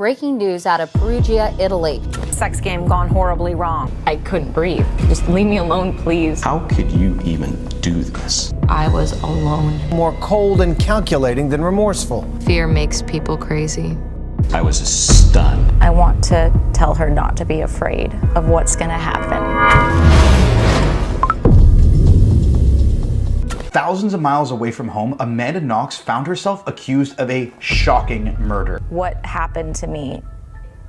Breaking news out of Perugia, Italy. Sex game gone horribly wrong. I couldn't breathe. Just leave me alone, please. How could you even do this? I was alone. More cold and calculating than remorseful. Fear makes people crazy. I was stunned. I want to tell her not to be afraid of what's gonna happen. Thousands of miles away from home, Amanda Knox found herself accused of a shocking murder. What happened to me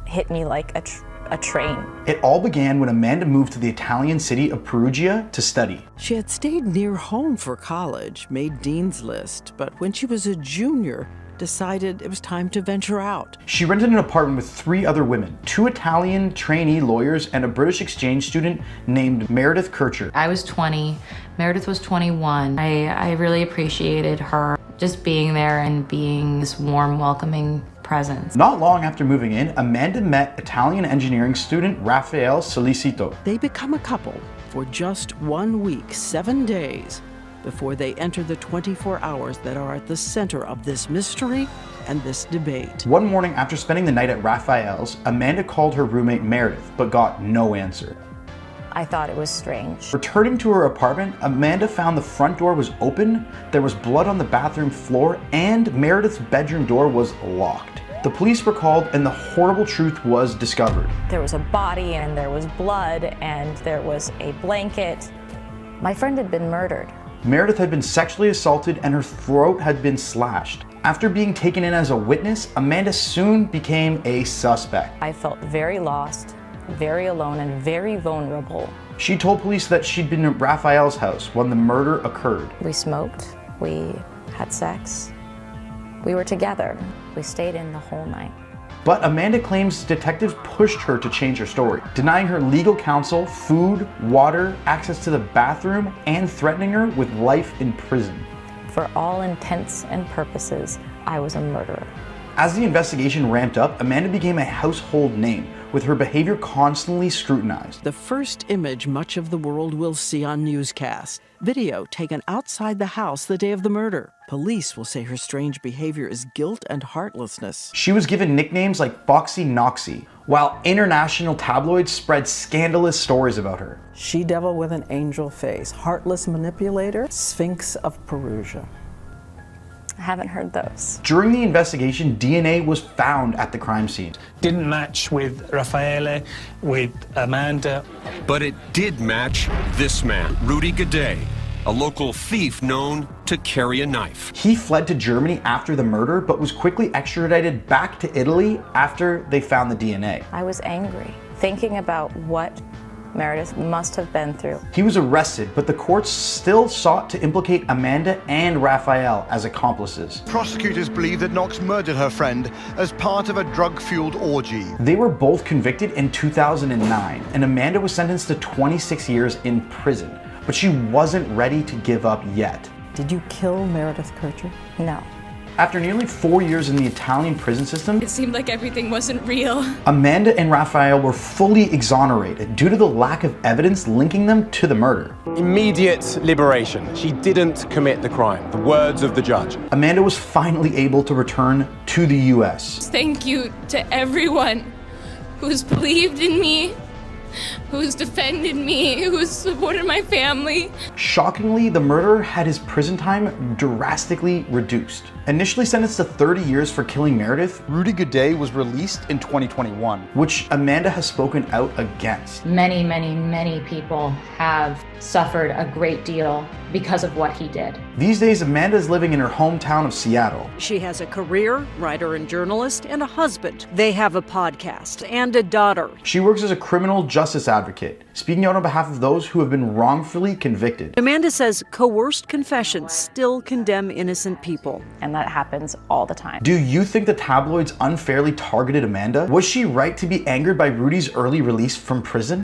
hit me like a train. It all began when Amanda moved to the Italian city of Perugia to study. She had stayed near home for college, made Dean's List, but when she was a junior, decided it was time to venture out. She rented an apartment with 3 other women, 2 Italian trainee lawyers and a British exchange student named Meredith Kircher. I was 20, Meredith was 21. I really appreciated her just being there and being this warm, welcoming presence. Not long after moving in, Amanda met Italian engineering student Raffaele Solicito. They become a couple for just 1 week, 7 days, before they enter the 24 hours that are at the center of this mystery and this debate. One morning after spending the night at Raffaele's, Amanda called her roommate Meredith, but got no answer. I thought it was strange. Returning to her apartment, Amanda found the front door was open, there was blood on the bathroom floor, and Meredith's bedroom door was locked. The police were called and the horrible truth was discovered. There was a body and there was blood and there was a blanket. My friend had been murdered. Meredith had been sexually assaulted and her throat had been slashed. After being taken in as a witness, Amanda soon became a suspect. I felt very lost, very alone, and very vulnerable. She told police that she'd been at Raphael's house when the murder occurred. We smoked, we had sex, we were together. We stayed in the whole night. But Amanda claims detectives pushed her to change her story, denying her legal counsel, food, water, access to the bathroom, and threatening her with life in prison. For all intents and purposes, I was a murderer. As the investigation ramped up, Amanda became a household name, with her behavior constantly scrutinized. The first image much of the world will see on newscasts. Video taken outside the house the day of the murder. Police will say her strange behavior is guilt and heartlessness. She was given nicknames like Foxy Knoxy, while international tabloids spread scandalous stories about her. She-devil with an angel face, heartless manipulator, Sphinx of Perugia. I haven't heard those. During the investigation, DNA was found at the crime scene. Didn't match with Raffaele, with Amanda. But it did match this man, Rudy Gaudet, a local thief known to carry a knife. He fled to Germany after the murder, but was quickly extradited back to Italy after they found the DNA. I was angry, thinking about what Meredith must have been through. He was arrested, but the courts still sought to implicate Amanda and Raphael as accomplices. Prosecutors believe that Knox murdered her friend as part of a drug-fueled orgy. They were both convicted in 2009, and Amanda was sentenced to 26 years in prison, but she wasn't ready to give up yet. Did you kill Meredith Kircher? No. After nearly 4 years in the Italian prison system, it seemed like everything wasn't real. Amanda and Raphael were fully exonerated due to the lack of evidence linking them to the murder. Immediate liberation. She didn't commit the crime. The words of the judge. Amanda was finally able to return to the US. Thank you to everyone who's believed in me, who's defended me, who's supported my family. Shockingly, the murderer had his prison time drastically reduced. Initially sentenced to 30 years for killing Meredith, Rudy Gaudet was released in 2021, which Amanda has spoken out against. Many, many, many people have suffered a great deal because of what he did. These days, Amanda is living in her hometown of Seattle. She has a career, writer and journalist, and a husband. They have a podcast and a daughter. She works as a criminal justice advocate, speaking out on behalf of those who have been wrongfully convicted. Amanda says coerced confessions still condemn innocent people. And that happens all the time. Do you think the tabloids unfairly targeted Amanda? Was she right to be angered by Rudy's early release from prison?